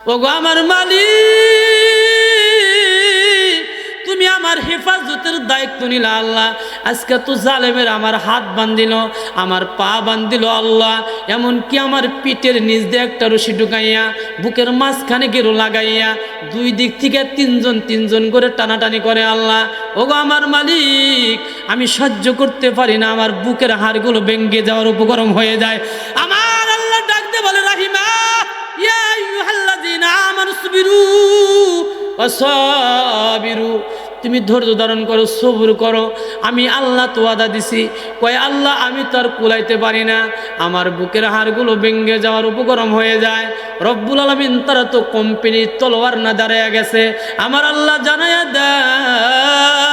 ওগো আমার মালিক, তুমি আমার হেফাজতের দায়িত্ব নিলা আল্লাহ। আজকে তো জালেমের আমার হাত বান্ধিল, আমার পা বান্ধিল আল্লাহ, এমনকি আমার পিঠের নিচ দিয়ে একটা রশি ঢুকাইয়া বুকের মাঝখানে গেরো লাগাইয়া দুই দিক থেকে তিনজন করে টানাটানি করে আল্লাহ। ওগো আমার মালিক, আমি সহ্য করতে পারি না, আমার বুকের হাড়গুলো ভেঙে যাওয়ার উপক্রম হয়ে যায়। আমার আল্লাহ ডাকতে বলে, রাহিমা ইয়া আইয়ুহাল্লাযীনা আমানু সবিরু ওয়াসাবিরু, তুমি ধৈর্য ধারণ করো, সবর করো। আমি আল্লাহ তো ওয়াদা দিছি, কয় আল্লাহ আমি তো আর কুলাইতে পারি না, আমার বুকের হাড়গুলো ভেঙে যাওয়ার উপক্রম হয়ে যায়। রব্বুল আলামিন তারা তো কমপ্লিট তলোয়ার না দাঁড়ায় গেছে। আমার আল্লাহ জানায়া দেয়,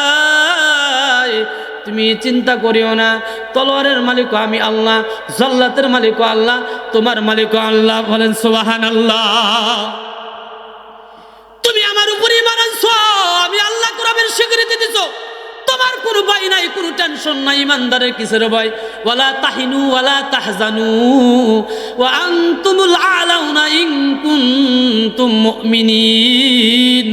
তুমি চিন্তা করিও না, তলোয়ারের মালিক আমি আল্লাহ, জাল্লাতের মালিক আল্লাহ, তোমার মালিক আল্লাহ। বলেন সুবহানাল্লাহ। তুমি আমার উপরে ঈমান আনছো, আমি আল্লাহ কোরআনের স্বীকৃতি দিছো, তোমার কোনো ভয় নাই, কোনো টেনশন নাই। ইমানদারের কিসের ভয়? ওয়ালা তাহিনু ওয়ালা তাহজানু ওয়া আনতুমুল আলাউনা ইন কুনতুম মুমিনিন।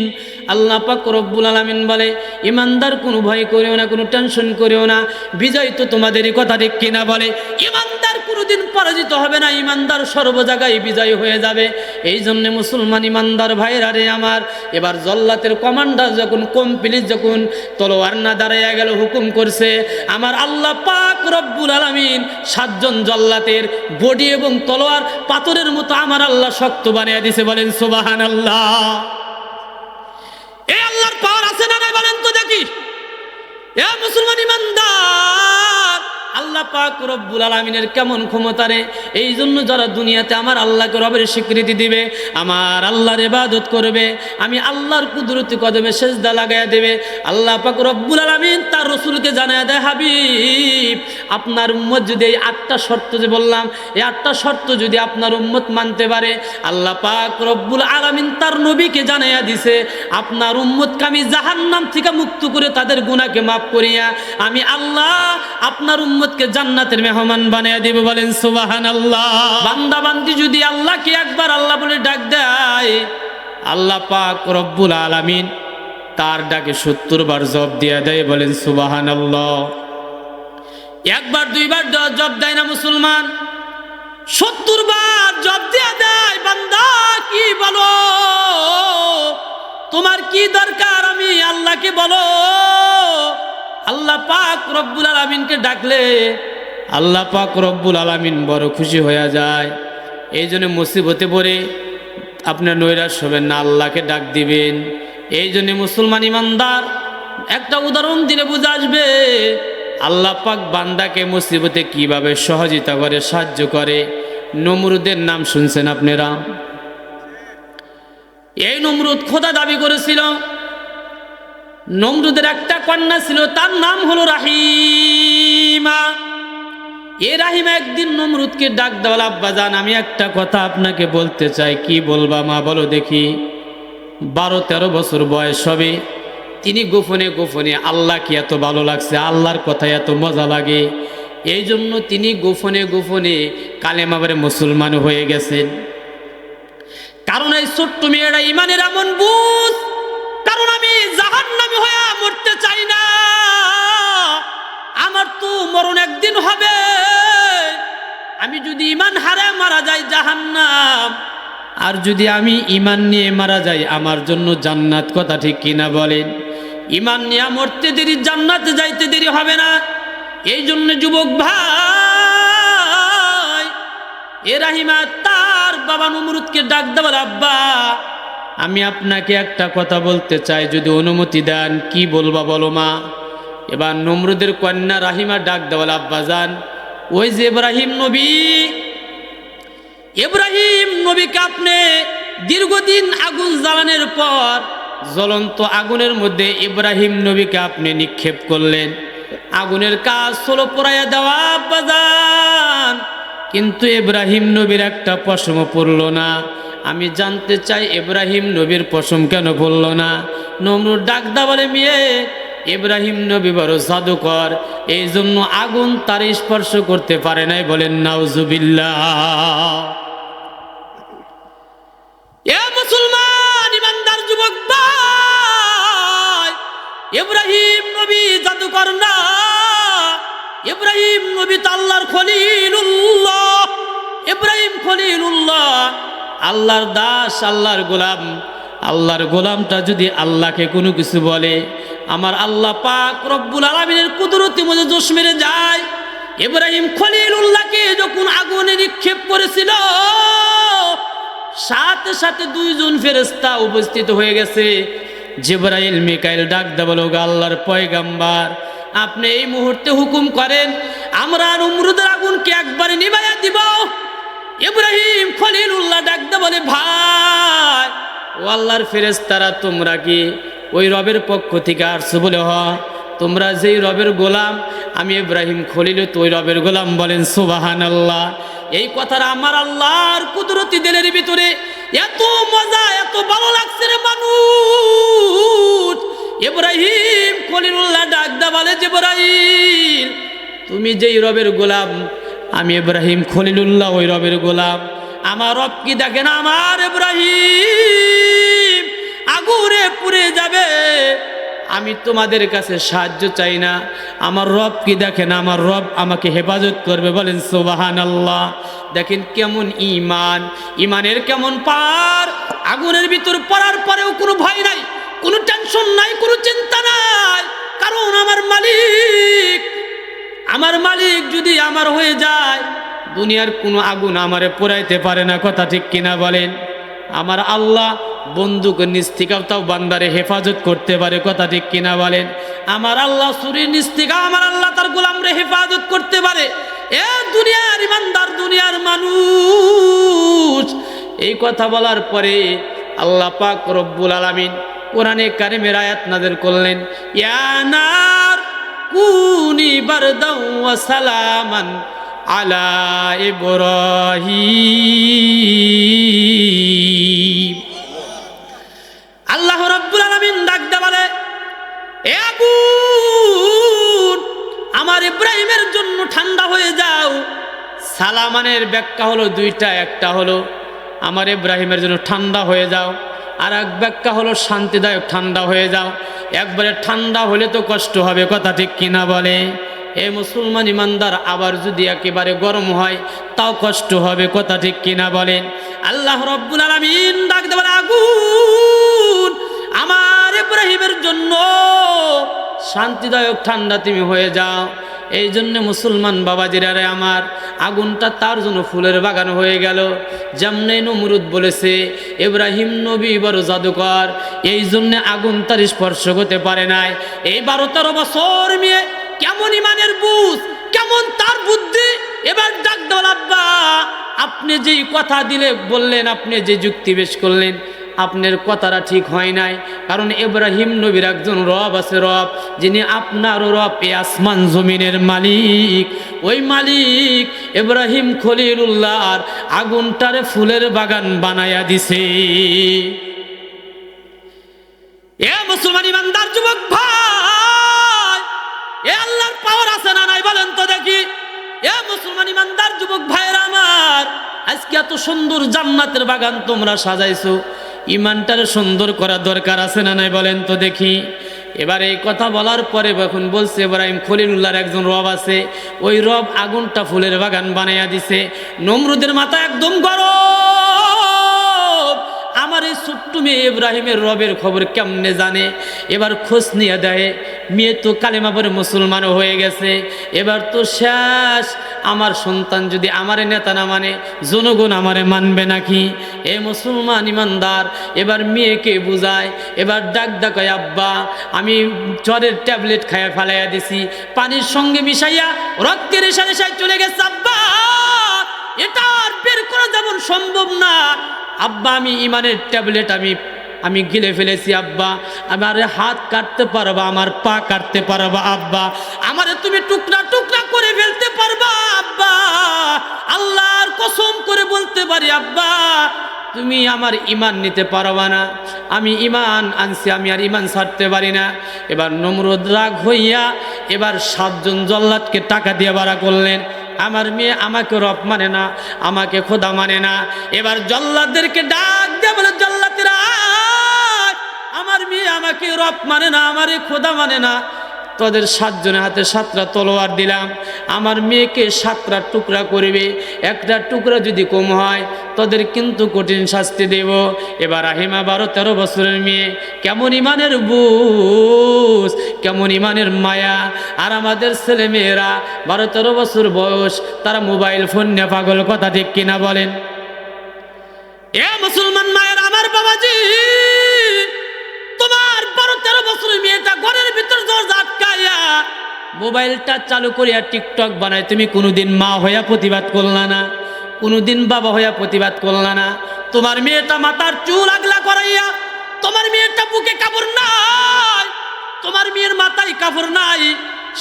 আল্লাহ পাক রব্বুল আলামিন বলে, ইমানদার কোনো ভয় করিও না, কোনো টেনশন করিও না, বিজয় তো তোমাদেরই। কথা ঠিক কিনা? বলে ইমানদার কোনোদিন পরাজিত হবে না, ইমানদার সর্ব জায়গায় বিজয় হয়ে যাবে। এই জন্যে মুসলমান ইমানদার ভাইরা রে আমার, এবার জল্লাতের কমান্ডার যখন কমপ্লিট, যখন তলোয়ার না দাঁড়াইয়া গেল, হুকুম করছে আমার আল্লাহ পাক রব্বুল আলামিন 7 জন জল্লাতের বডি এবং তলোয়ার পাথরের মতো আমার আল্লাহ শক্ত বানিয়ে দিছে। বলেন সুবহানাল্লাহ। এই আল্লাহর পাওয়ার আছে না নাই বলেন তো দেখি। এ মুসলমান ইমানদার, আল্লাহ পাক রব্বুল আলামিনের কেমন ক্ষমতা রে! এই জন্য যারা দুনিয়াতে আমার আল্লাহকে রবের স্বীকৃতি দিবে, আমার আল্লাহর ইবাদত করবে, আমি আল্লাহর কুদরতি কদমে সেজদা লাগায়া দেবে, আল্লাহ পাক রব্বুল আলামিন তার রাসূলকে জানায়া দেয়, হাবিব আপনার উম্মত যদি এই 8টা শর্ত যে বললাম, এই 8টা শর্ত যদি আপনার উম্মত মানতে পারে, আল্লাহ পাক রব্বুল আলামিন তার নবীকে জানায়া দিছে, আপনার উম্মতকে আমি জাহান্নাম থেকে মুক্ত করে তাদের গুনাহকে মাফ করিয়া আমি আল্লাহ আপনার উম্মতকে জান্নাতের মেহমান বানিয়ে দেব। বলেন সুবহানাল্লাহ। বান্দা বান্দি যদি আল্লাহকে একবার আল্লাহ বলে ডাক দেয়, আল্লাহ পাক রব্বুল আলামিন তার ডাকে 70 বার জবাব দিয়ে দেয়। বলেন সুবহানাল্লাহ। একবার দুইবার জবাব দেয় না মুসলমান, 70 বার জবাব দিয়ে দেয়। বান্দা কি বলো, তোমার কি দরকার, আমি আল্লাহকে বলো। আল্লাহ পাক রব্বুল আলামিনকে ডাকলে আল্লাহ পাক রব্বুল আলামিন বড় খুশি হয়ে যায়। এই জন্য মুসিবতে পড়ে আপনার নৈরাশ হবেন না, আল্লাহকে ডাক দিবেন। এই জন্য মুসলমান ইমানদার, একটা উদাহরণ দিলে বুঝে আসবে আল্লাহ পাক বান্দাকে মুসিবতে কিভাবে সহযোগিতা করে, সাহায্য করে। নমরুদের নাম শুনছেন আপনারা? এই নমরুদ খোদা দাবি করেছিল। নমরুদের একটা কন্যা ছিল, তার নাম হলো রাহিমা। এই রাহিমা একদিন নমরুদকে ডাক দেওয়াল, আব্বাজান আমি একটা কথা আপনাকে বলতে চাই। কি বলবা মা, বলো দেখি। 12-13 বছর বয়স হবে। তিনি গোপনে গোপনে, আল্লাহ কি এত ভালো লাগছে, আল্লাহর কথা এত মজা লাগে, এই জন্য তিনি গোপনে গোপনে কালেমা পড়ে মুসলমান হয়ে গেছেন। কারণ এই ছোট্ট মেয়েরা ইমানের এমন বুঝ, কারণ আমি জাহান্নামী হয়ে মরতে চাই না, আমার তো মরণ একদিন হবে। আমি যদি ইমান হারে মারা যাই জাহান্নাম, আর যদি আমি ইমান নিয়ে মারা যাই আমার জন্য জান্নাত। কথা ঠিক কিনা বলেন? ইমান নিয়ে মরতে দেরি, জান্নাতে যাইতে দেরি হবে না। এই জন্য যুবক ভাই, এ রাহিমা তার বাবা নমরুদকে ডাক দেওয়ার, আব্বা আমি আপনাকে একটা কথা বলতে চাই, যদি অনুমতি দেন। কি বলবা বলো মা। এবার নমরুদের কন্যা রাহিমা ডাক দেওয়াল, আব্বাজান ওই যে ইব্রাহিম নবী, ইব্রাহিম নবীকে আপনি দীর্ঘদিন আগুন জ্বালানোর পর জ্বলন্ত আগুনের মধ্যে ইব্রাহিম নবীকে আপনি নিক্ষেপ করলেন। আগুনের কাজ হলো পোড়াইয়া দেওয়া আব্বাজান, কিন্তু ইব্রাহিম নবীর একটা পশম পড়ল না। আমি জানতে চাই ইব্রাহিম নবীর পশম কেন পড়ল না? নমরুদ ডাকদা বলে, মেয়ে ইব্রাহিম নবী বড় জাদুকর, এই জন্য আগুন তার স্পর্শ করতে পারে নাই। বলেন নাউজুবিল্লাহ। ইব্রাহিম নবী জাদুকর না, ইব্রাহিম নবী তো আল্লাহর খলিলুল্লাহ। ইব্রাহিম খলিলুল্লাহ, আল্লাহর দাস, আল্লাহর গোলাম। আল্লাহর গোলামটা যদি আল্লাহকে কোনো কিছু বলে, আমার আল্লাহ পাক রব্বুল আলামিনের কুদরতি মধ্যে জোশ মেরে যায়। ইব্রাহিম খলিলুল্লাহকে যখন আগুনে নিক্ষেপ করেছিল, সাথে সাথে দুইজন ফেরেশতা উপস্থিত হয়ে গেছে। জিবরাইল মিকাইল ডাক দে বলো, আল্লাহর পয়গাম্বার, আপনি এই মুহূর্তে হুকুম করেন, আমরা নমরুদের আগুনকে একবারে নিভাইয়া দিব। ইব্রাহিম খলিলুল্লাহ ডাক দে বলে, ভাই ও আল্লাহর ফেরেশতারা, তোমরা কি ওই রবের পক্ষ থেকে আসছো? বলে হ। তোমরা যেই রবের গোলাম, আমি ইব্রাহিম খলিল তো ওই রবের গোলাম। বলেন সুবহানাল্লাহ। এই কথাটা আমার আল্লাহর কুদরতি দিলের ভিতরে এত মজা, এত ভালো লাগছে রে মানুষ। ইব্রাহিম খলিলুল্লাহ ডাক দা বলে, জিবরাইল, তুমি যেই রবের গোলাম, আমি ইব্রাহিম খলিলুল্লাহ ওই রবের গোলাম। আমার রব কি দেখেন, আমার ইব্রাহিম আগুনে পুড়ে যাবে, আমি তোমাদের কাছে সাহায্য চাই না। আমার রব কি দেখেন, আমার রব আমাকে হেফাজত করবে। বলেন সুবহানাল্লাহ। দেখেন কেমন ঈমান, ঈমানের কেমন পার। আগুনের ভিতর পড়ার পরেও কোনো ভয় নাই, কোনো টেনশন নাই, কোনো চিন্তা নাই, কারণ আমার মালিক যদি আমার হয়ে যায়, দুনিয়ার কোনো আগুন আমারে পোড়াইতে পারে না। কথা ঠিক কিনা বলেন? আমার আল্লাহ বন্দুকের নিচ থেকেও তাও বান্দারে হেফাজত করতে পারে। কথা ঠিক কিনা বলেন? আমার আল্লাহ ছুরির নিচ থেকে আমার আল্লাহ তার গোলামরে হেফাজত করতে পারে। এ দুনিয়ার ইমানদার, দুনিয়ার মানুষ, এই কথা বলার পরে আল্লাহ পাক রব্বুল আলামিন কোরআনে কারিমের আয়াত নাযিল করলেন, ইয়া নার কুনি বারদাও ওয়া সালামান আলা ইব্রাহিম। আল্লাহ রাব্বুল আলামিন ডাক দে বলে, এ আগুন, আমার ইব্রাহিমের জন্য ঠান্ডা হয়ে যাও। সালামানের ব্যাখ্যা হলো দুইটা, একটা হলো আমার ইব্রাহিমের জন্য ঠান্ডা হয়ে যাও, আর এক ব্যাখ্যা হলো শান্তিদায়ক ঠান্ডা হয়ে যাও। একবারে ঠান্ডা হলে তো কষ্ট হবে। কথা ঠিক কিনা বলে? এ মুসলমান ইমানদার, আবার যদি একেবারে গরম হয় তাও কষ্ট হবে। কথা ঠিক কিনা বলেন? আল্লাহ রাব্বুল আলামিন ডাক দেবেন, আগুন, আমার ইব্রাহিমের জন্য শান্তিদায়ক ঠান্ডা তুমি হয়ে যাও। এই জন্য মুসলমান বাবাজিরা রে আমার, আগুনটা তার জন্য ফুলের বাগান হয়ে গেল। যেমনি নমরুদ বলেছে ইব্রাহিম নবী বড় জাদুকর, এই জন্য আগুন তার স্পর্শ করতে পারে নাই। এই 12-13 বছর মেয়ে কেমন ইমানের বুঝ, কেমন তার বুদ্ধি। এবার ডাক দাও, আব্বা, আপনি যেই কথা দিলে বললেন, আপনি যে যুক্তি পেশ করলেন, আপনার কথাটা ঠিক হয় নাই। কারণ ইব্রাহিম নবীর একজন রব আছে, রব যিনি আপনারও রব, এই আসমান জমিনের মালিক। ওই মালিক ইব্রাহিম খলিলুল্লাহর আগুনটারে ফুলের বাগান বানায়া দিছে। এ মুসলমান ইমানদার যুবক ভাই, এ আল্লাহর পাওয়ার আছে না নাই বলেন তো দেখি? এ মুসলমান ইমানদার যুবক ভাইরা আমার, আজকে এত সুন্দর জান্নাতের বাগান তোমরা সাজাইছো, ইমানটারে সুন্দর করা দরকার আছে না নাই বলেন তো দেখি? এবার এই কথা বলার পরে এখন বলছে ইব্রাহিম খলিলুল্লাহর একজন রব আছে, ওই রব আগুনটা ফুলের বাগান বানাইয়া দিছে। নমরুদের মাথা একদম গরম। আমার এই ছোট্ট মেয়ে ইব্রাহিমের রবের খবর কেমনে জানে? এবার খোঁজ নিয়ে দেয়, মেয়ে তো কালেমা পড়ে মুসলমানও হয়ে গেছে। এবার তো শেষ। আমার সন্তান যদি আমারে নেতা না মানে, জনগণ আমারে মানবে নাকি? এ মুসলমান ইমানদার, এবার মেয়েকে বুঝায়, এবার ডাক কয়, আব্বা, আমি জ্বরের ট্যাবলেট খাইয়া ফেলাইয়া দিছি, পানির সঙ্গে মিশাইয়া রক্তের রেশায় চলে গেছে। আব্বা, এটা আর বের করা যেমন সম্ভব না। আব্বা, আমি ইমানের ট্যাবলেট আমি গিলে ফেলেছি। আব্বা, আমার হাত কাটতে পারবা, আমার পা কাটতে পারবা? আব্বা, আমারে তুমি টুকরা টুকরা করে ফেলতে পারবা? আব্বা, আল্লাহর কসম করে বলতে পারি আব্বা, তুমি আমার ইমান নিতে পারবা না। আমি ইমান আনছি, আমি আর ইমান ছাড়তে পারি না। এবার নমরুদ রাগ হইয়া এবার 7 জন জল্লাদকে টাকা দিয়ে ভাড়া করলেন। আমার মেয়ে আমাকে রব মানে না, আমাকে খোদা মানে না। এবার জল্লাদদেরকে ডাক দিয়ে বলে, জল্লাদেরা, আমার মেয়ে আমাকে রব মানে না, আমারে খোদা মানে না, তোদের 7 জনের হাতে 7টা তলোয়ার দিলাম, আমার মেয়েকে 7টা টুকরা করবে, একটা টুকরা যদি কম হয় তোদের কিন্তু কঠিন শাস্তি দেব। এবার রাহিমা 12-13 বছরের মেয়ে, কেমন ইমানের বুঝ, কেমন ইমানের মায়া। আর আমাদের ছেলে মেয়েরা 12-13 বছর বয়স, তারা মোবাইল ফোন নিয়ে পাগল, কথা ঠিক কিনা বলেন? এ মুসলমান মায়ের, আমার বাবাজি, তোমার 12-13 বছরের মেয়েটা ঘরের ভিতর দরজা আটকাইয়া মোবাইলটা চালু করিয়া টিকটক বানায়, তুমি কোনোদিন মা হইয়া প্রতিবাদ করলা না, কোনোদিন বাবা হইয়া প্রতিবাদ করলা না। তোমার মেয়েটা মাথার চুল আগলা করাইয়া, তোমার মেয়েটা বুকে কাপড় নাই, তোমার মেয়ের মাথায় কাপড় নাই,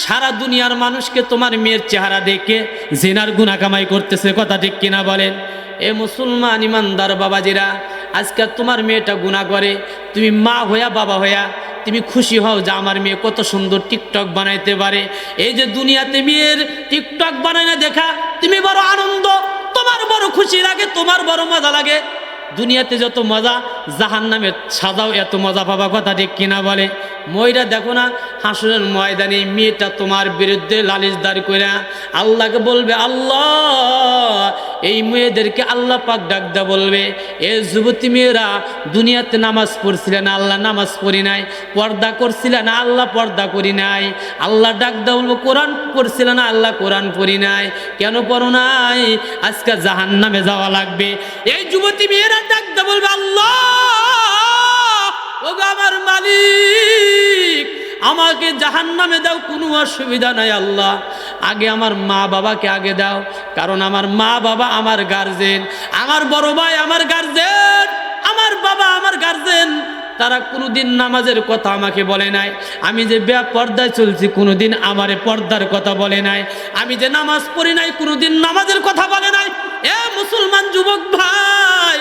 সারা দুনিয়ার মানুষকে তোমার মেয়ের চেহারা দেখে জিনার গুনাহ কামাই করতেছে, কথা ঠিক কিনা বলেন? এ মুসলমান ইমানদার বাবাজিরা, আজকে তোমার মেয়েটা গুনাহ করে, তুমি মা হইয়া বাবা হইয়া তুমি খুশি হও যে আমার মেয়ে কত সুন্দর টিকটক বানাইতে পারে। এই যে দুনিয়াতে মেয়ের টিকটক বানায় দেখা তুমি বড় আনন্দ, তোমার বড় খুশি লাগে, তোমার বড় মজা লাগে। দুনিয়াতে যত মজা, জাহান্নামের সাজাও এত মজা পাবা, কথা ঠিক কিনা বলে? ময়রা দেখো না, হাসরের ময়দানে মেয়েটা তোমার বিরুদ্ধে লালিশ দাঁড় কইরা আল্লাহকে বলবে, আল্লাহ, এই মেয়েদেরকে আল্লাহ পাক ডাক দা বলবে, এ যুবতী মেয়েরা দুনিয়াতে নামাজ পড়ছিলে না, আল্লাহ নামাজ পড়ি নাই, পর্দা করছিলে না, আল্লাহ পর্দা করি নাই, আল্লাহ ডাক দা বলবো, কোরআন পড়ছিলে না, আল্লাহ কোরআন পড়ি নাই, কেন পড়ো নাই? আজকে জাহান্নামে যাওয়া লাগবে। এই যুবতী মেয়েরা ডাক দা বলবে, আল্লাহ, ওগো আমার মালিক, আমাকে জাহান্নামে দাও, কোনো অসুবিধা নাই আল্লাহ, আগে আমার মা বাবাকে আগে দাও, কারণ আমার মা বাবা আমার গার্জেন, আমার বড় ভাই আমার গার্জেন, আমার বাবা আমার গার্জেন, তারা কোনোদিন নামাজের কথা আমাকে বলে নাই, আমি যে বেপর্দায় চলছি কোনোদিন আমারে পর্দার কথা বলে নাই, আমি যে নামাজ পড়ি নাই কোনোদিন নামাজের কথা বলে নাই। এ মুসলমান যুবক ভাই,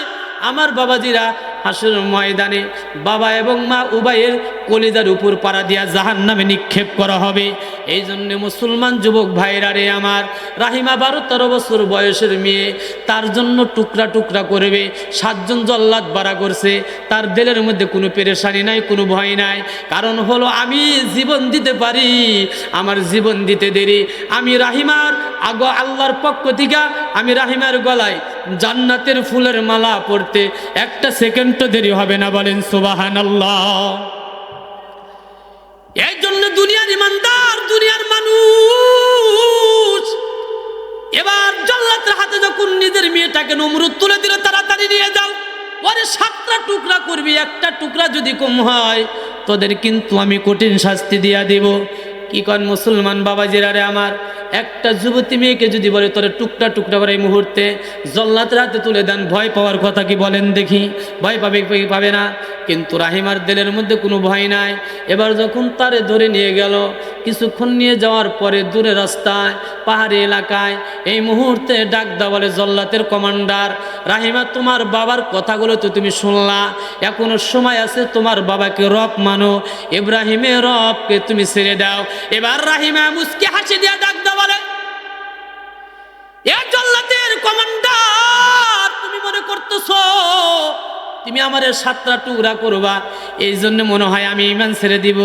আমার বাবাজিরা, হাসরের ময়দানে বাবা এবং মা উভয়ের কলিজার উপর পাড়া দিয়া জাহান্নামে নিক্ষেপ করা হবে। এই জন্যে মুসলমান যুবক ভাইরা রে আমার, রাহিমা 12-13 বছর বয়সের মেয়ে, তার জন্য টুকরা টুকরা করবে। 7 জন জল্লাদ বাড়া করছে, তার দিলের মধ্যে কোনো পেরেশানি নাই, কোনো ভয় নাই, কারণ হলো আমি জীবন দিতে পারি, আমার জীবন দিতে দেরি, আমি রাহিমার আগো আল্লাহর পক্ষ থেকে আমি রাহিমার গলায় জান্নাতের ফুলের মালা পড়তে একটা সেকেন্ডও দেরি হবে না, বলেন সুবহানাল্লাহ। এই জন্য দুনিয়ার ইমানদার, দুনিয়ার মানুষ এবার জল্লাতের হাতে যখন নিজের মেয়েটাকে নমরুদ তুলে দিল, তাড়াতাড়ি নিয়ে যাও, ওরে 7টা টুকরা করবি, একটা টুকরা যদি কম হয় তোদের কিন্তু আমি কঠিন শাস্তি দিয়া দেব। কি কন মুসলমান বাবাজিরা রে আমার, একটা যুবতী মেয়েকে যদি বলে তোরে টুকরা টুকরা করে এই মুহূর্তে জল্লাতের হাতে তুলে দেন, ভয় পাওয়ার কথা কি বলেন দেখি? ভয় পাবে কি পাবে না? কিন্তু রাহিমার দিলের মধ্যে কোনো ভয় নাই। এবার যখন তারে ধরে নিয়ে গেল, কিছুক্ষণ নিয়ে যাওয়ার পরে দূরে রাস্তায় পাহাড়ি এলাকায় এই মুহূর্তে ডাক দা বলে, জল্লাতের কমান্ডার রাহিমা, তোমার বাবার কথাগুলো তো তুমি শুনলা, এখনো সময় আছে, তোমার বাবাকে রব মানো, ইব্রাহিমের রবকে তুমি ছেড়ে দাও। এবার রাহিমা মুস্কি হাসি দিয়ে ডাক দা বলে, এ জল্লাতের কমান্ডার, তুমি মনে করতেছো তুমি আমার 7টা টুকরা করবা, এই জন্য মনে হয় আমি ঈমান ছেড়ে দিব?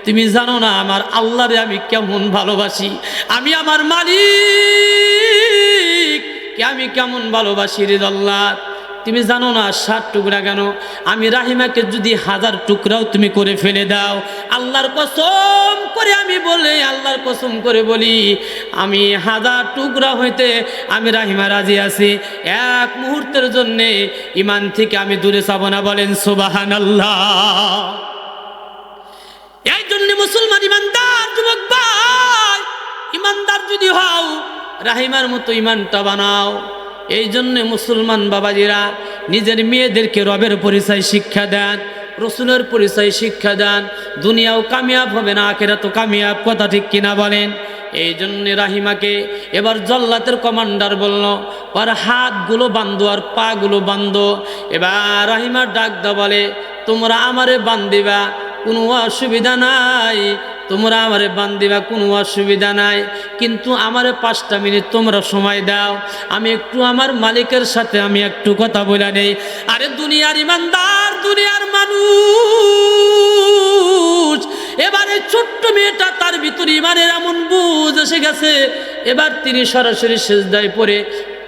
তুমি জানো না আমার আল্লাহরে আমি কেমন ভালোবাসি, আমি আমার মালিক কে আমি কেমন ভালোবাসি রে জল্লাদ। তুমি জানো না 7 টুকরা কেন, আমি রাহিমাকে যদি 1000 টুকরাও তুমি করে ফেলে দাও, আল্লাহর কসম করে আমি বলি, আল্লাহর কসম করে বলি, আমি 1000 টুকরা হইতে আমি রাহিমা রাজি আছি, এক মুহূর্তের জন্যে ইমান থেকে আমি দূরে যাব না, বলেন সুবহানাল্লাহ। এই জন্য মুসলমান ইমানদার যুবক ভাই, ইমানদার যদি হও রাহিমার মতো ইমানটা বানাও। এই জন্যে মুসলমান বাবাজিরা নিজের মেয়েদেরকে রবের পরিচয় শিক্ষা দেন, রসুলের পরিচয় শিক্ষা দেন, দুনিয়াও কামিয়াব হবে না, আখিরাতও কামিয়াব, কথা ঠিক কিনা বলেন? এই জন্যে রাহিমাকে এবার জল্লাতের কমান্ডার বলল, ওর হাতগুলো বান্ধো আর পাগুলো বান্ধো। এবার রাহিমা ডাক দা বলে, তোমরা আমারে বান্ধিবা, কোনো অসুবিধা নাই, তোমরা আমারে বান্ধিবা, কোনো অসুবিধা নাই, কিন্তু আমারে 5টা মিনিট তোমরা সময় দাও, আমি একটু আমার মালিকের সাথে আমি একটু কথা বলে নেই। আরে দুনিয়ার ইমানদার, দুনিয়ার মানুষ, এসে গেছে। এবার তিনি সরাসরি সিজদায় পড়ে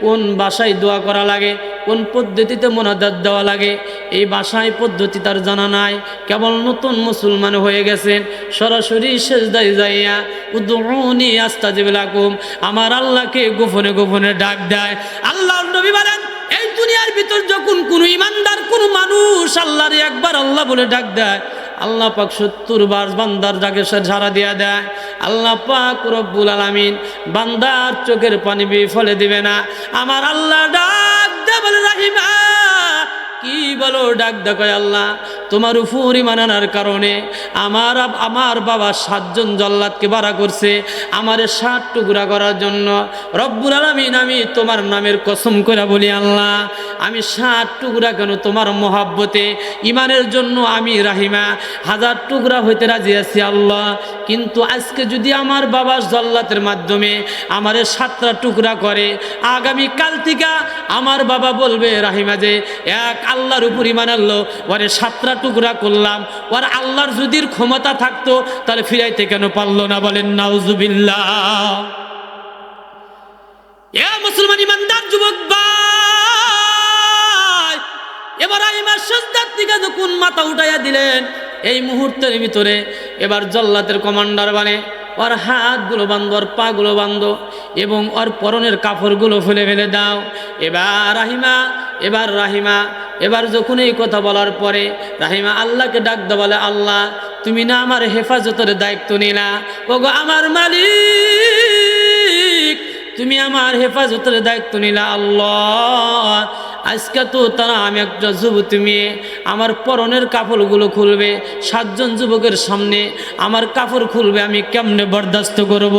কোন ভাষায় দোয়া করা লাগে, কোন পদ্ধতিতে মোনাজাত দেওয়া লাগে, এই ভাষায় পদ্ধতি তার জানা নাই। কেবল নতুন মুসলমান হয়ে গেছেন, সরাসরি সিজদায় যাইয়া উদউনি আস্তাজিব লাকুম, আমার আল্লাহকে গোপনে গোপনে ডাক দেয়। আল্লাহর নবী বলেন, এই দুনিয়ার ভিতর যখন কোনো ইমানদার কোনো মানুষ আল্লাহরে একবার আল্লাহ বলে ডাক দেয়, আল্লাহ পাক 70 বার বান্দার ডাকে সে ঝাড়া দিয়া দেয়। আল্লাহ পাক রব্বুল আলামিন বান্দার চোখের পানি বিফলে দিবে না। আমার আল্লাহ ডাক দেয় বলে, রাহিমা কি বলো? ডাক দেখো, আল্লাহ তোমার উপর ঈমান আনার কারণে আমার বাবা 7 জন জল্লাদকে বাড়া করছে আমারে 7 টুকরা করার জন্য। রব্বুল আলামিন আমি তোমার নামের কসম করে বলি, আল্লাহ আমি 7 টুকরা কেন, তোমার মহাব্বতে ঈমানের জন্য আমি রাহিমা 1000 টুকরা হইতে রাজি আছি আল্লাহ। কিন্তু আজকে যদি আমার বাবা জল্লাতের মাধ্যমে আমারে 7টা টুকরা করে, আগামী কাল থেকে আমার বাবা বলবে, রাহিমা যে এক আল্লাহর উপর ঈমান আনলো, ওরে 7টা টুকরা করলাম, ওর আল্লাহর যদি ক্ষমতা থাকতো তাহলে ফিরাইতে কেন পারলো না? বলেন নাউজুবিল্লাহ। এ মুসলমান ইমানদার যুবক ভাই, এবার ইমার সিজদার থেকে যখন মাথা উঠাইয়া দিলেন, এই মুহূর্তের ভিতরে এবার জল্লাতের কমান্ডার বানে ওর হাতগুলো বান্ধ, ওর পাগুলো বান্ধ এবং ওর পরনের কাপড়গুলো ফেলে ফেলে দাও। এবার যখন এই কথা বলার পরে রাহিমা আল্লাহকে ডাক দে, বলে, আল্লাহ তুমি না আমার হেফাজতের দায়িত্ব নিলা, ওগো আমার মালিক তুমি আমার হেফাজতের দায়িত্ব নিলা। আল্লাহ আজকে তো তারা, আমি একটা যুবতী মেয়ে, আমার পরনের কাপড়গুলো খুলবে, 7 জন যুবকের সামনে আমার কাপড় খুলবে, আমি কেমনে বরদাস্ত করব?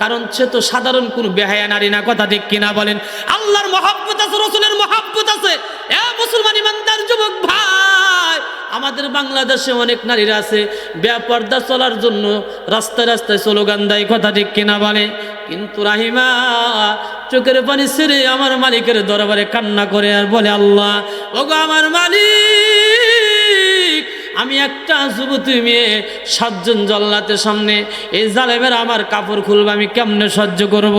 কারণ সে তো সাধারণ কোনো বেহায়া নারী না, কথা ঠিক কিনা বলেন? আল্লাহর মহব্বত আছে, রসুলের মহব্বত আছে। এ মুসলমান ইমানদার যুবক ভাই, আমাদের বাংলাদেশে অনেক নারীরা আছে বেপর্দা চলার জন্য রাস্তায় রাস্তায় স্লোগান দেয়, কথা ঠিক কিনা বলে? কিন্তু রাহিমা চোখের পানি ছেড়ে আমার মালিকের দরবারে কান্না করে আর বলে, আল্লাহ ওগো আমার মালিক, আমি একটা যুবতী মেয়ে, 7 জন জল্লাতের সামনে এই জালেমের আমার কাপড় খুলবে, আমি কেমনে সহ্য করব?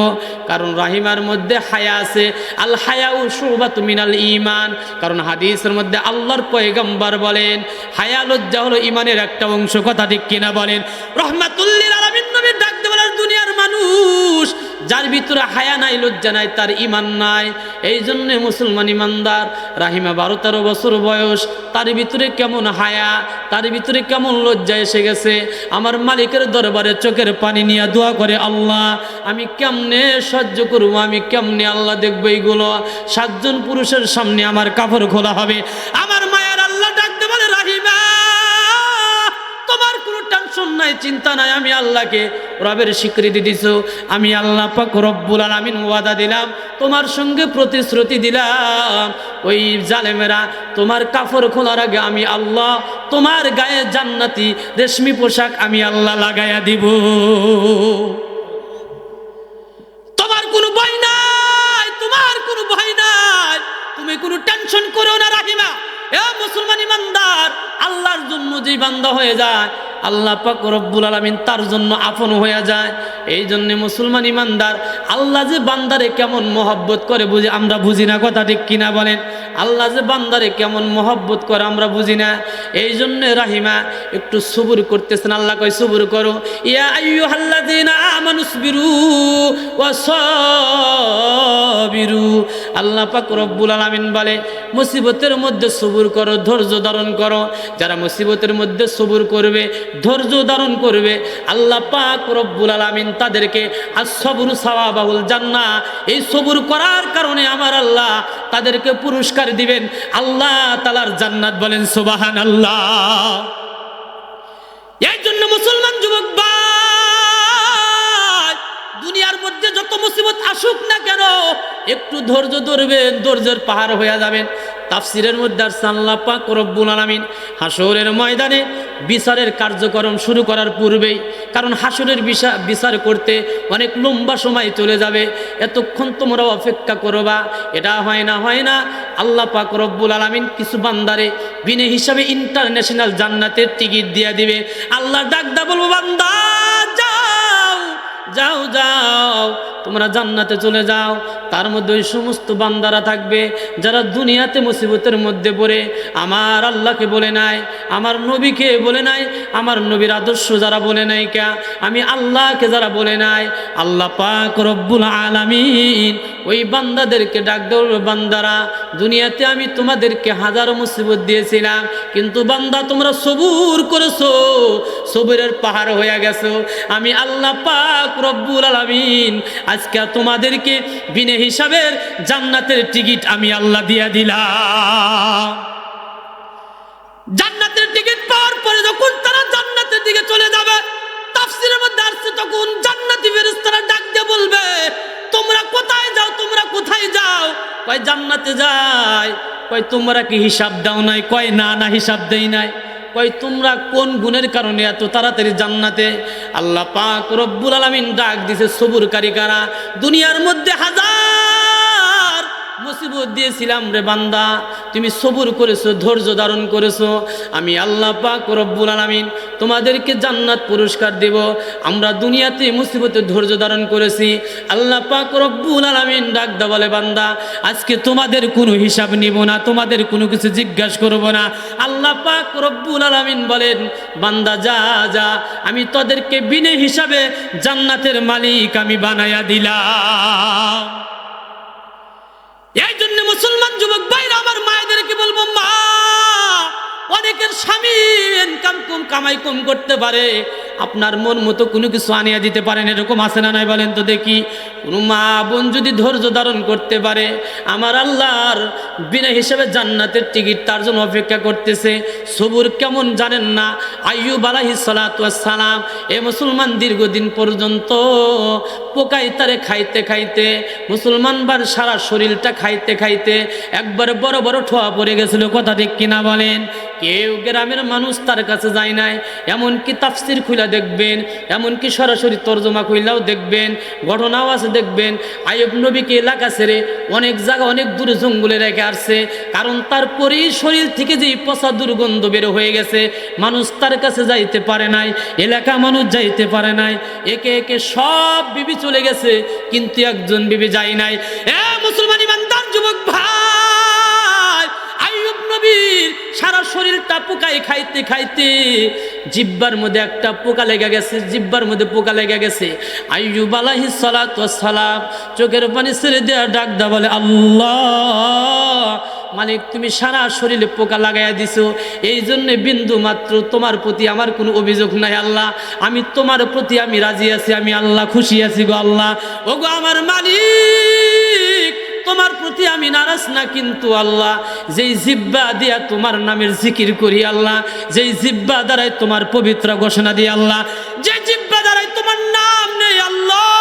কারণ রাহিমার মধ্যে হায়া আছে। আল হায়াউ শুবাতুম মিনাল ঈমান। কারণ হাদিসের মধ্যে আল্লাহর পয়গম্বর বলেন, হায়া লজ্জা হলো ঈমানের একটা অংশ, কথা ঠিক কিনা বলেন? রহমাতুল লিল আলামিন নবী ডাক দিয়ে বলেন, দুনিয়ার মানুষ যার ভিতরে হায়া নাই, লজ্জা নাই, তার ঈমান নাই। এই জন্য মুসলমান ইমানদার রাহিমা 12-13 বছর বয়স, তার ভিতরে কেমন হায়া, তার ভিতরে কেমন লজ্জা এসে গেছে। আমার মালিকের দরবারে চোখের পানি নিয়ে দোয়া করে, আল্লাহ আমি কেমনে সহ্য করবো, আমি কেমনে আল্লাহ দেখবো এইগুলো? 7 জন পুরুষের সামনে আমার কাপড় খোলা হবে। আমার মায়ের আল্লাহ ডাকতে বলে, রাহিমা তোমার কোনো টেনশন নাই, চিন্তা নাই, আমি আল্লাহকে রবের স্বীকৃতি দিছো, আমি আল্লাহ পাক রব্বুল আলামিন ওয়াদা দিলাম, তোমার সঙ্গে প্রতিশ্রুতি দিলাম, ওই জালেমেরা তোমার কাপড় খোলার আগে আমি আল্লাহ তোমার গায়ে জান্নাতি রেশমি পোশাক আমি আল্লাহ লাগাইয়া দিব। তোমার কোনো ভয় নাই, তোমার কোনো ভয় নাই, তুমি কোনো টেনশন করো না রাহিমা। এ মুসলমান ইমানদার, আল্লাহর জন্য যে বান্দা হয়ে যায়, আল্লাহ পাক রব্বুল আলামিন তার জন্য আপন হয়ে যায়। এই জন্য মুসলমান ইমানদার, আল্লাহ যে বান্দারে কেমন মহব্বত করে আমরা বুঝি না, কথা ঠিক কিনা বলেন? আল্লাহ যে বান্দারে কেমন মহব্বত করে আমরা বুঝি না। এই জন্য রাহিমা একটু সবুর করতেছেন। আল্লাহ কয় সবুর করো, ইয়া আইয়ুহাল্লাযীনা আমানুসবিরু ওয়া সাবিরু। আল্লাহ পাক রব্বুল আলামিন বলে, মুসিবতের মধ্যে সবুর করো, ধৈর্য ধারণ করো। যারা মুসিবতের মধ্যে সবুর করবে, ধৈর্য ধারণ করবে, আল্লাহ পাক রব্বুল আলামিন তাদেরকে আস-সাবরু সাওয়াবাহুল জান্নাহ, এই সবুর করার কারণে আমার আল্লাহ তাদেরকে পুরস্কার দিবেন আল্লাহ তাআলার জান্নাত। বলেন সুবহানাল্লাহ। এই জন্য মুসলমান যুবক ভাই, দুনিয়ার মধ্যে যত মুসিবত আসুক না কেন, একটু ধৈর্য ধরবেন, ধৈর্যের পাহাড় হয়ে যাবেন। তাফসিরের মধ্যে আসছে, আল্লাহ পাক রব্বুল আলামিন হাসরের ময়দানে বিচারের কার্যক্রম শুরু করার পূর্বেই, কারণ হাসরের বিচার করতে অনেক লম্বা সময় চলে যাবে, এতক্ষণ তোমরা অপেক্ষা করবা, এটা হয় না। আল্লাহ পাক রব্বুল আলামিন কিছু বান্দারে বিনা হিসাবে ইন্টারন্যাশনাল জান্নাতের টিকিট দিয়ে দিবে। আল্লাহ ডাক দা বলবো, বান্দা যাও, যাও যাও তোমরা জান্নাতে চলে যাও। তার মধ্যে ওই সমস্ত বান্দারা থাকবে যারা দুনিয়াতে মুসিবতের মধ্যে পড়ে আমার আল্লাহকে বলে নাই, আমার নবীকে বলে নাই, আমার নবীর আদর্শ যারা বলে নাই, কে আমি আল্লাহকে যারা বলে নাই, আল্লাহ পাক রব্বুল আলামিন ওই বান্দাদেরকে ডাক দেব, বান্দারা দুনিয়াতে আমি তোমাদেরকে হাজারো মুসিবত দিয়েছিলাম, কিন্তু বান্দা তোমরা সবুর করেছো, সবুরের পাহাড় হয়ে গেছো। আমি আল্লাহ পাক রব্বুল আলামিন আজকে তোমাদেরকে বিনা হিসাবের জান্নাতের টিকিট আমি আল্লাহ দিয়া দিলাম। জান্নাতের টিকিট পাওয়ার পরে যখন তারা জান্নাতের দিকে চলে যাবে, তাফসীরের মধ্যে আসছে তখন জান্নাতি ফেরেশতারা ডাক দিয়ে বলবে, তোমরা কোথায় যাও, তোমরা কোথায় যাও? কয় জান্নাতে যাই। কয় তোমরা কি হিসাব দাও নাই? কয় না না, হিসাব দেই নাই। কয় তোমরা কোন গুণের কারণে এত তাড়াতাড়ি জান্নাতে? আল্লাহ পাক রব্বুল আলামিন ডাক দিছে, সবুরকারী কারা? দুনিয়ার মধ্যে হাজার মুসিবত দিয়েছিলাম রে বান্দা, তুমি সবুর করেছো, ধৈর্য ধারণ করেছো, আমি আল্লাহ পাক রব্বুল আলামিন তোমাদেরকে জান্নাত পুরস্কার দেব। আমরা দুনিয়াতে মুসিবতে ধৈর্য ধারণ করেছি, আল্লাহ পাক রব্বুল আলামিন ডাক দা বলে, বান্দা আজকে তোমাদের কোনো হিসাব নিব না, তোমাদের কোনো কিছু জিজ্ঞাসা করব না। আল্লাহ পাক রব্বুল আলামিন বলেন, বান্দা যা যা, আমি তোদেরকে বিনা হিসাবে জান্নাতের মালিক আমি বানায়া দিলাম। এই জন্য মুসলমান যুবক ভাইরা আমার মায়েদেরকে বলবো, মা অনেকের স্বামী ইনকাম কম, কামাই কম করতে পারে, আপনার মন মতো কোনো কিছু আনিয়ে দিতে পারেন, এরকম আছে না নাই বলেন তো দেখি? কোনো মা বোন যদি ধৈর্য ধারণ করতে পারে, আমার আল্লাহর বিনা হিসেবে জান্নাতের টিকিট তার জন্য অপেক্ষা করতেছে। সবুর কেমন জানেন না? আইয়ুব আলাইহিস সালাতু ওয়াস সালাম এ মুসলমান দীর্ঘদিন পর্যন্ত পোকাই তারে খাইতে খাইতে, মুসলমান বার সারা শরীরটা খাইতে খাইতে একবারে বড় বড় ঠোয়া পড়ে গেছিল, কথা ঠিক কিনা বলেন? কেউ গ্রামের মানুষ তার কাছে যায় নাই, এমনকি তাফসির খুলে দেখবেন, এমনকি সরাসরি তর্জমা খুললেও দেখবেন, ঘটনাও আছে দেখবেন। আইয়ুব নবীকে এলাকা ছেড়ে অনেক জায়গা, অনেক দূরে জঙ্গলে রেখে আসছে, কারণ তারপরেই শরীর থেকে যেই পচা দুর্গন্ধ বের হয়ে গেছে, মানুষ তার কাছে যাইতে পারে নাই, এলাকা মানুষ যাইতে পারে নাই, একে একে সব বিবি চলে গেছে, কিন্তু একজন বিবি যায় নাই। এ মুসলমান ইমানদার যুবক ভাই, আইয়ুব নবীর সারা শরীরটা পোকায় খাইতে খাইতে জিব্বার মধ্যে একটা পোকা লেগে গেছে, জিব্বার মধ্যে পোকা লেগে গেছে। আইয়ুব আলাইহিস সালাতু ওয়াস সালাম চোখের পানি ছেড়ে দেয়া ডাক দা বলে, আল্লাহ মালিক, তুমি সারা শরীরে পোকা লাগাইয়া দিছো, এই জন্য বিন্দু মাত্র তোমার প্রতি আমার কোনো অভিযোগ নাই আল্লাহ, আমি তোমার প্রতি আমি রাজি আছি, আমি আল্লাহ খুশি আছি গো আল্লাহ। ও গো আমার মালিক, তোমার প্রতি আমি নারাজ না, কিন্তু আল্লাহ যেই জিব্বা দিয়া তোমার নামের জিকির করি আল্লাহ, যেই জিব্বা দ্বারাই তোমার পবিত্র ঘোষণা দিই আল্লাহ, যে জিব্বা দ্বারাই তোমার নাম নেই আল্লাহ,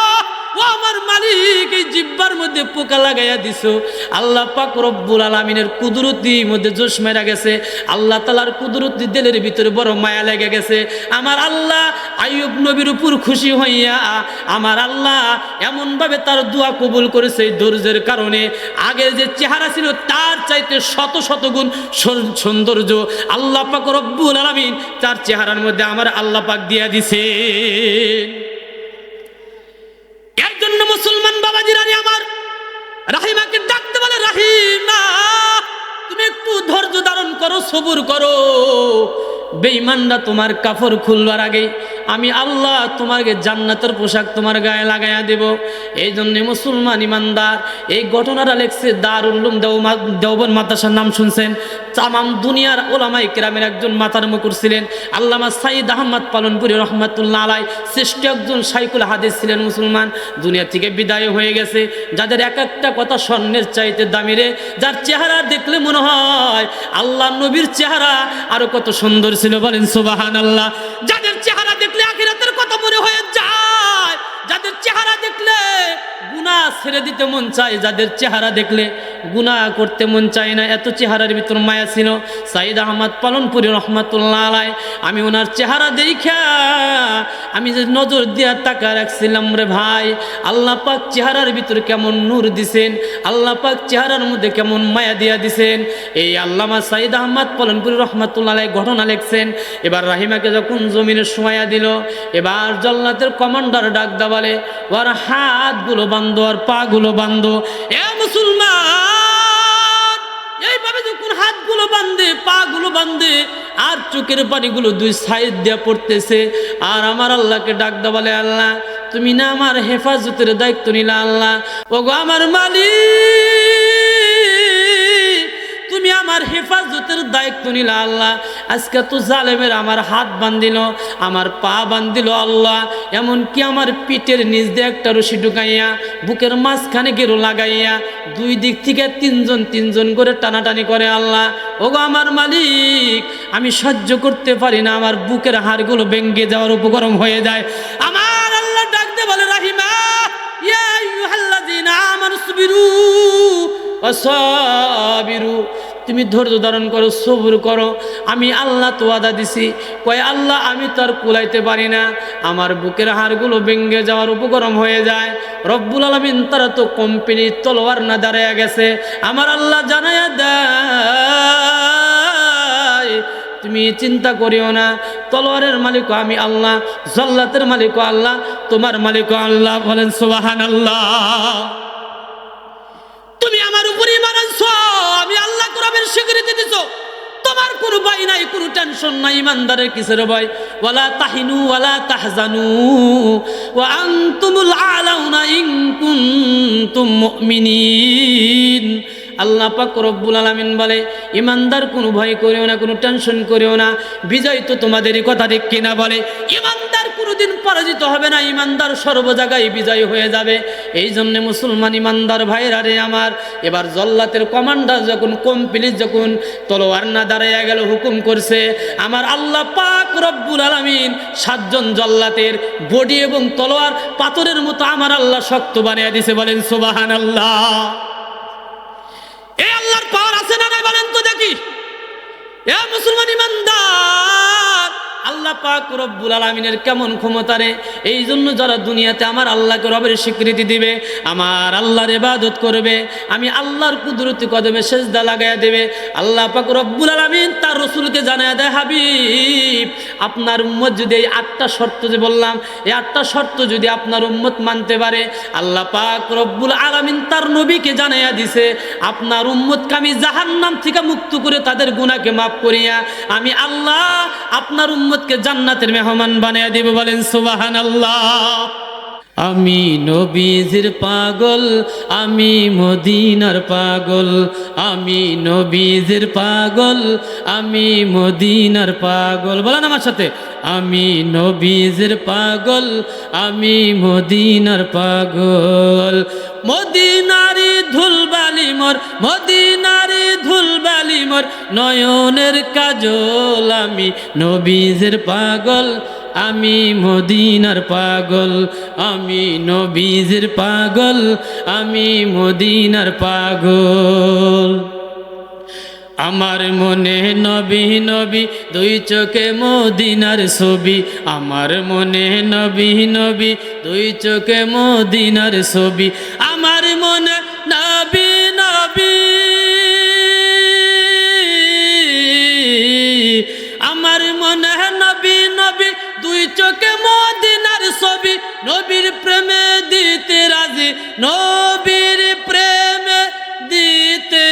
ও আমার মালিক, এই জিব্বার মধ্যে পোকা লাগাইয়া দিছো। আল্লাহ পাক রব্বুল আলামিনের কুদরতির মধ্যে জোশ মেরা গেছে, আল্লাহ তাআলার কুদরতি দিলের ভিতরে বড় মায়া লেগে গেছে। আমার আল্লাহ আইয়ুব নবীর উপর খুশি হইয়া আমার আল্লাহ এমনভাবে তার দোয়া কবুল করেছে, এই ধৈর্যের কারণে আগের যে চেহারা ছিল তার চাইতে শত শত গুণ সৌন্দর্য আল্লাহ পাক রব্বুল আলামিন তার চেহারার মধ্যে আমার আল্লাহ পাক দিয়া দিছে। এর জন্য মুসলমান বাবাজিরা আমার রাহিমাকে ডাকতে বলে, রাহিমা তুমি একটু ধৈর্য ধারণ করো, সবুর করো। বেঈমানরা তোমার কাফর খুলবার আগে আমি আল্লাহ তোমাকে জান্নাতের পোশাক তোমার গায়ে লাগাইয়া দেব। এই জন্য মুসলমান ইমানদার এই ঘটনাটা লেখছে দারুল উলুম দেওবন্দ মাদ্রাসার নাম শুনছেন? তামাম দুনিয়ার ওলামায়ে কেরামের একজন মাথার মুকুর ছিলেন আল্লামা সাইদ আহমদ পালনপুরি রহমাতুল্লাহ আলাই, শ্রেষ্ঠ একজন শাইখুল হাদিস ছিলেন। মুসলমান দুনিয়া থেকে বিদায় হয়ে গেছে, যাদের এক একটা কথা স্বর্ণের চাইতে দামি রে, যার চেহারা দেখলে মনে হয় আল্লাহ নবীর চেহারা আরো কত সুন্দর ছিল, বলেন সুবহানাল্লাহ। যাদের চেহারা দেখলে আখিরাতের কথা মনে হয়ে যায়, যাদের চেহারা দেখলে গুনাহ ছেড়ে দিতে মন চায়, যাদের চেহারা দেখলে গুনাহ করতে মন চায় না, এত চেহারার ভিতর মায়া ছিল সাইদ আহমদ পালনপুরি রহমাতুল্লাহ আলাই। আমি ওনার চেহারা দেখা আমি যে নজর দিয়া তাকা রাখছিলাম রে ভাই, আল্লাহ পাক চেহারার ভিতর কেমন নূর দিছেন, আল্লাহ পাক চেহারার মধ্যে কেমন মায়া দিয়া দিছেন। এই আল্লামা সাইদ আহমদ পালনপুরি রহমাতুল্লাহ আলাই ঘটনা লেখছেন। এবার রাহিমাকে যখন জমিনে শোয়া দিল, এবার জান্নাতের কমান্ডার ডাক দাবালে, ওর হাতগুলো বান্ধ আর পাগুলো বান্ধ। এ মুসলমান, এইভাবে যখন হাতগুলো বান্ধে পাগুলো বান্ধে আর চোখের পানিগুলো দুই সাইড দিয়ে পড়তেছে, আর আমার আল্লাহকে ডাক দাবালে, আল্লাহ তুমি না আমার হেফাজতের দায়িত্ব নিলা, আল্লাহ ওগো আমার মালিক, তুমি আমার হেফাজতের দায়িত্ব নিলা আল্লাহ। আজকে তো জালেমের আমার হাত বান্ধিল, আমার পা বান্ধিল আল্লাহ, এমনকি আমার পিঠের নিচ দিয়ে একটা রশি ঢুকাইয়া বুকের মাঝখানে গেরো লাগাইয়া দুই দিক থেকে তিনজন করে টানাটানি করে আল্লাহ। ওগো আমার মালিক, আমি সহ্য করতে পারি না, আমার বুকের হাড়গুলো ভেঙে যাওয়ার উপক্রম হয়ে যায়। আমার আল্লাহ ডাকতে বলে, রাহিমা ইয়া আইয়ুহাল্লাযীনা আমানু সবিরু ওয়াসাবিরু, তুমি ধৈর্য ধারণ করো, সবর করো, আমি আল্লাহ তো ওয়াদা দিছি, কয় আল্লাহ আমি তো আর কুলাইতে পারি না, আমার বুকের হাড়গুলো ভেঙে যাওয়ার উপক্রম হয়ে যায়। রব্বুল আলামিন তারা তো কমপ্লিট তলোয়ার না দাঁড়ায় গেছে, আমার আল্লাহ জানায়া দেয় তুমি চিন্তা করিও না, তলোয়ারের মালিক আমি আল্লাহ, জাল্লাতের মালিক আল্লাহ, তোমার মালিক আল্লাহ। বলেন সুবহানাল্লাহ। তুমি আমার উপরে ঈমান আনছো, আমি আল্লাহ কোরআনের স্বীকৃতি দিছো, তোমার কোনো ভয় নাই, কোনো টেনশন নাই। ইমানদারের কিসের ভয়? ওয়ালা তাহিনু ওয়ালা তাহজানু ওয়া আনতুমুল আলাউনা ইন কুনতুম মুমিনিন। আল্লাহ পাক রব্বুল আলামিন বলে, ইমানদার কোনো ভয় করিও না, কোনো টেনশন করিও না, বিজয় তো তোমাদেরই, কথা ঠিক কিনা? বলে ইমানদার কোনোদিন পরাজিত হবে না, ইমানদার সর্ব জায়গায় বিজয় হয়ে যাবে। এই জন্যে মুসলমান ইমানদার ভাইরা রে আমার, এবার জল্লাতের কমান্ডার যখন কমপ্লিট, যখন তলোয়ার না দাঁড়াইয়া গেল, হুকুম করছে আমার আল্লাহ পাক রব্বুল আলামিন 7 জন জল্লাতের বডি এবং তলোয়ার পাথরের মতো আমার আল্লাহ শক্ত বানিয়ে দিছে। বলেন সুবহানাল্লাহ। এই আল্লাহর পাওয়ার আছে না নাই বলেন তো দেখি। এ মুসলমান ইমানদার, আল্লাহ পাক রব্বুল আলামিনের কেমন ক্ষমতা রে। এই জন্য যারা দুনিয়াতে আমার আল্লাহকে রবের স্বীকৃতি দিবে, আমার আল্লাহর ইবাদত করবে, আমি আল্লাহর কুদরতি কদমে সেজদা লাগায়া দেবে, আল্লাহ পাক রব্বুল আলামিন তার রাসূলকে জানায়া দেয়, হাবিব আপনার উম্মত যদি এই 8টা শর্ত যে বললাম, এই 8টা শর্ত যদি আপনার উম্মত মানতে পারে, আল্লাহ পাক রব্বুল আলামিন তার নবীকে জানায়া দিছে, আপনার উম্মতকে আমি জাহান্নাম থেকে মুক্ত করে তাদের গুনাহকে মাফ করিয়া আমি আল্লাহ আপনার উম্মতকে জান্নাতের মেহমান বানিয়ে দেব। বলেন সুবহানাল্লাহ। আমি নবীজির পাগল, আমি মদিনার পাগল, আমি নবীজির পাগল, আমি মদিনার পাগল। বলেন আমার সাথে, আমি নবীজির পাগল, আমি মদিনার পাগল। মদিনারি ধুলবালি মোর, মদিনারি ধুলবালি মোর নয়নের কাজল, আমি নবীজির পাগল, আমি মদিনার পাগল, আমি নবীজির পাগল, আমি মদিনার পাগল। আমার মনে নবী নবী, দুই চোখে মদিনার ছবি, আমার মনে নবী নবী, দুই চোখে মদিনার ছবি, আমার মনে নবী নবী, আমার মনে নবী নবী, দুই চোখে মদিনার ছবি, নবীর প্রেমে দিতে রাজি, নবীর প্রেমে দিতে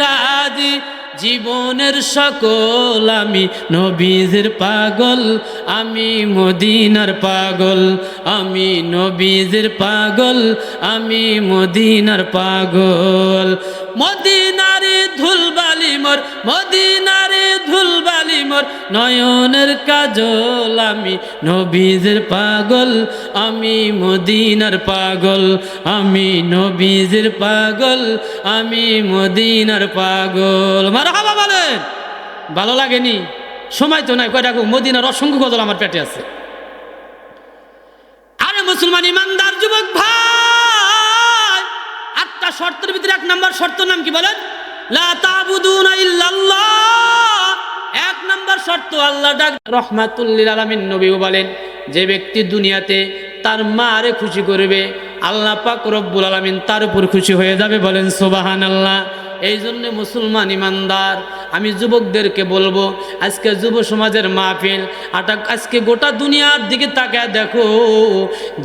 রাজি, জীবনের সকল আমি নবীজির পাগল, আমি মদিনার পাগল, আমি নবীজির পাগল, আমি মদিনার পাগল। মদিনারে ধুলবালি মোর, মদিনারে ধুলবালি মোর নয়নের কাজল, আমি নবীজির পাগল, আমি মদিনার পাগল, আমি নবীজির পাগল, আমি মদিনার পাগল। মারহাবা বলেন। ভালো লাগেনি? সময় তো নাই, কয়টা মদিনার অসংখ্য গজল আমার পেটে আছে। আরে মুসলমান ইমানদার যুবক ভাই, শর্তের ভিতরে 1 নাম্বার শর্ত নাম কি বলেন? লা তা'বুদুনা ইল্লাল্লাহ। 1 নাম্বার শর্ত আল্লাহ ডাক রহমাতুল লিল আলামিন নবীও বলেন, যে ব্যক্তি দুনিয়াতে তার মারে খুশি করবে, আল্লাহ পাক রব্বুল আলামিন তার উপর খুশি হয়ে যাবে। বলেন সুবহানাল্লাহ। এই জন্য মুসলমান ইমানদার, আমি যুবকদেরকে বলবো, আজকে যুব সমাজের মাহফিল, আজকে গোটা দুনিয়ার দিকে তাকায় দেখো,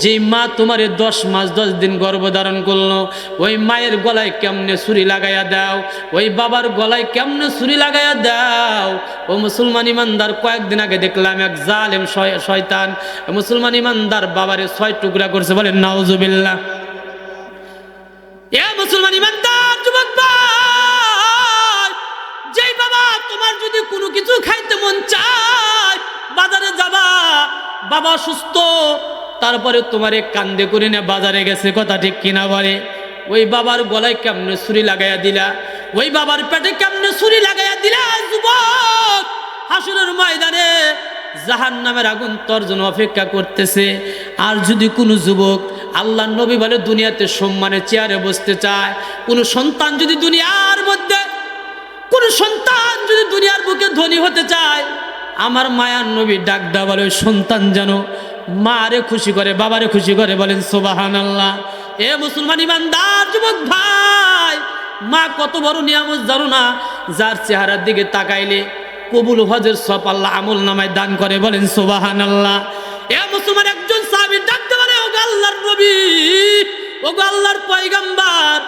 যে মা তোমারে 10 মাস 10 দিন গর্ভধারণ করলো, ওই মায়ের গলায় কেমনে ছুরি লাগাইয়া দাও, ওই বাবার গলায় কেমনে ছুরি লাগাইয়া দাও। ও মুসলমান ইমানদার, কয়েকদিন আগে দেখলাম এক জালেম শয়তান মুসলমান ইমানদার বাবারে 6 টুকরা করছে। বলেন নাউজুবিল্লাহ। এ মুসলমান ইমানদার যুবক ভাই, যেই বাবা তোমার যদি কোনো কিছু খাইতে মন চায়, বাজারে যাবা, বাবা সুস্থ, তারপরে তোমারে কান্দে করে না বাজারে গেছে, কথা ঠিক কিনা বলে? ওই বাবার গলায় কেমনে ছুরি লাগাইয়া দিলা, ওই বাবার পেটে কেমনে ছুরি লাগাইয়া দিলা। যুবক, হাসরের ময়দানে জাহান্নামের আগুন তোর জন্য অপেক্ষা করতেছে। আর যদি কোনো যুবক, আল্লাহ নবী বলে, দুনিয়াতে সম্মানের চেয়ারে বসতে চায়, কোনো সন্তান যদি দুনিয়ার মধ্যে, কোনো সন্তান যদি দুনিয়ার বুকে ধনী হতে চায়, আমার মায়ার নবী ডাক দেওয়া বলে, ওই সন্তান যেন মারে খুশি করে, বাবারে খুশি করে। বলেন সুবহানাল্লাহ। এ মুসলমান ইমানদার যুবক ভাই, মা কত বড় নিয়ামত জানো না? যার চেহারার দিকে তাকাইলে কবুল হজের সব আল্লাহ আমল নামায় দান করে। বলেন সুবহানাল্লাহ। এ মুসলমান একজন সাহাবী ডাকতে পারে, ওগো আল্লাহর নবী, ওগো আল্লাহর পয়গম্বর,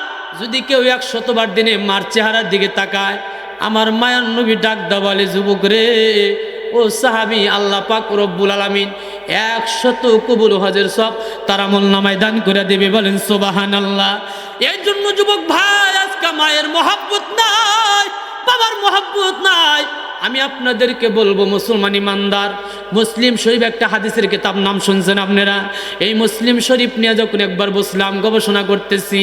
যদি কেউ 100 বার দিনে মার চেহারার দিকে তাকায়, আমার মায়ার নবী ডাক দা বলে, যুবক রে, ও সাহাবী, আল্লাহ পাক রব্বুল আলামিন 100 কবুল হজের সব তার আমল নামায় দান করে দেবে। বলেন সুবহানাল্লাহ। এই জন্য যুবক ভাই, আজকে মায়ের মহব্বত নাই, বাবার মহব্বত নাই। আমি আপনাদেরকে বলবো, মুসলমান ইমানদার, মুসলিম শরীফ একটা হাদিসের কিতাব, নাম শুনছেন আপনারা? এই মুসলিম শরীফ নিয়ে যখন একবার বসলাম, গবেষণা করতেছি,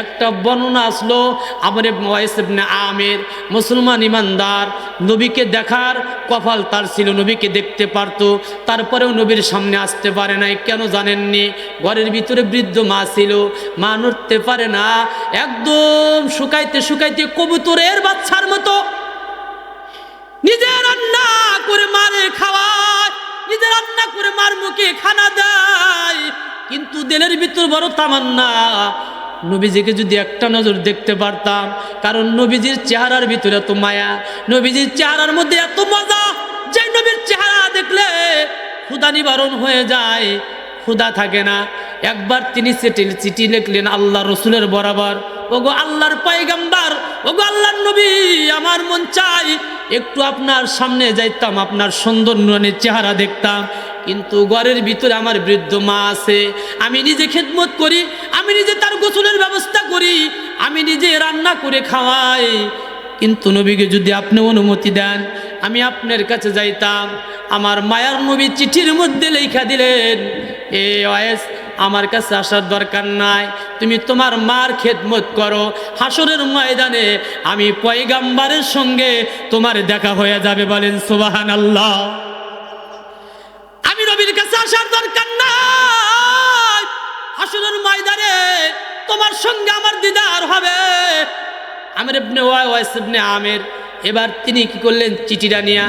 একটা বর্ণনা আসলো আমর ইবনে ওয়াইস ইবনে আমির, মুসলমান ইমানদার, নবীকে দেখার কপাল তার ছিল, নবীকে দেখতে পারতো, তারপরেও নবীর সামনে আসতে পারে নাই। কেন জানেননি? ঘরের ভিতরে বৃদ্ধ মা ছিল, মা নড়তে পারে না, একদম শুকাইতে শুকাইতে কবুতরের বাচ্চার মতো নিজে রান্না করে মারে খাওয়ায়, নিজে রান্না করে মার মুখে খানা দেয়। কিন্তু দিলের ভিতর বড় তামান্না, নবীজিকে যদি একটা নজর দেখতে পারতাম। কারণ নবীজির চেহারার ভিতরে এত মায়া, নবীজির চেহারার মধ্যে এত মজা, যে নবীর চেহারা দেখলে ক্ষুধা নিবারণ হয়ে যায়, ক্ষুধা থাকে না। একবার তিনি চিঠি লিখলেন আল্লাহ রসুলের বরাবর, ওগো আল্লাহর পয়গম্বর, ওগো আল্লাহর নবী, আমার মন চাই একটু আপনার সামনে যাইতাম, আপনার সুন্দর নুরানির চেহারা দেখতাম, কিন্তু ঘরের ভিতরে আমার বৃদ্ধ মা আছে, আমি নিজে খেদমত করি, আমি নিজে তার গোসলের ব্যবস্থা করি, আমি নিজে রান্না করে খাওয়াই। কিন্তু নবীকে যদি আপনি অনুমতি দেন, আমি আপনার কাছে যাইতাম। আমার মায়ার নবী চিঠির মধ্যে লেখা দিলেন, এ ওয়াইস, আমার কাছে আসার দরকার নাই, তুমি তোমার মার খেদমত করো, হাসরের ময়দানে আমি পয়গাম্বরের সঙ্গে তোমার দেখা হয়ে যাবে। বলেন সুবহানাল্লাহ। আমি নবীর কাছে আসার দরকার নাই, হাসরের ময়দানে তোমার সঙ্গে আমার দিদার হবে। আমর ইবনে ওয়াইস ইবনে আমির এবার তিনি কি করলেন, চিঠিটা নিয়ে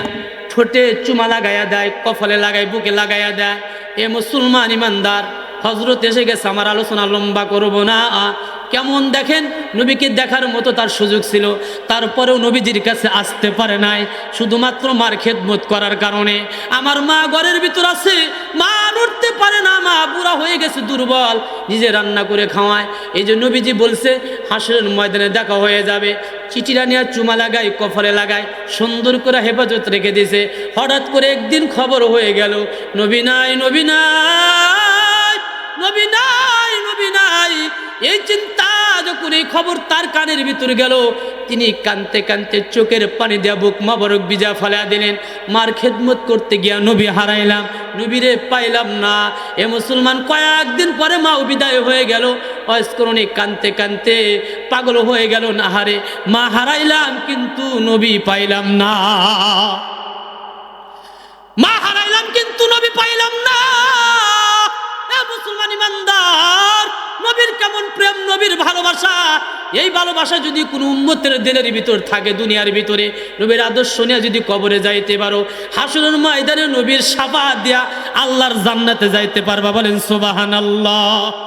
ঠোঁটে চুমা লাগাইয়া দেয়, কপালে লাগায়, বুকে লাগাইয়া দেয়। এ মুসলমান ইমানদার, হযরত এসে গেছে, আমার আলোচনা লম্বা করব না। কেমন দেখেন, নবীকে দেখার মতো তার সুযোগ ছিল, তারপরেও নবীজির কাছে আসতে পারে নাই, শুধুমাত্র মার খেদমত করার কারণে। আমার মা ঘরের ভিতর আছে, মা নড়তে পারে না, মা বুড়া হয়ে গেছে, দুর্বল, নিজে রান্না করে খাওয়ায়। এই যে নবীজি বলছে হাসরের ময়দানে দেখা হয়ে যাবে। চিঠিটা নিয়ে চুমা লাগায়, কপালে লাগায়, সুন্দর করে হেফাজত রেখে দিয়েছে। হঠাৎ করে একদিন খবর হয়ে গেল, নবী নাই, নবী নাই, নবী নাই, নবী নাই। এই চিন্তা যখন, এই খবর তার কানের ভিতরে গেল, তিনি কানতে কানতে চোখের পানি দেয়া বুক মোবারক ভিজা ফেলা দিলেন। মার খেদমত করতে গিয়া নবী হারাইলাম, নবীরে পাইলাম না। এ মুসলমান, কয়েকদিন পরে মাও বিদায় হয়ে গেল। অস্করণে কানতে কানতে পাগল হয়ে গেল, না হারে মা হারাইলাম কিন্তু নবী পাইলাম না, মা হারাইলাম কিন্তু নবী পাইলাম না। মুসলমান ইমানদার, নবীর কেমন প্রেম, নবীর ভালোবাসা, এই ভালোবাসা যদি কোনো উম্মতের দিলের ভিতর থাকে, দুনিয়ার ভিতরে নবীর আদর্শ নিয়ে যদি কবরে যাইতে পারো, হাসরের ময়দানে নবীর শাফাআত দিয়া আল্লাহর জান্নাতে যাইতে পারবা। বলেন সুবহানাল্লাহ।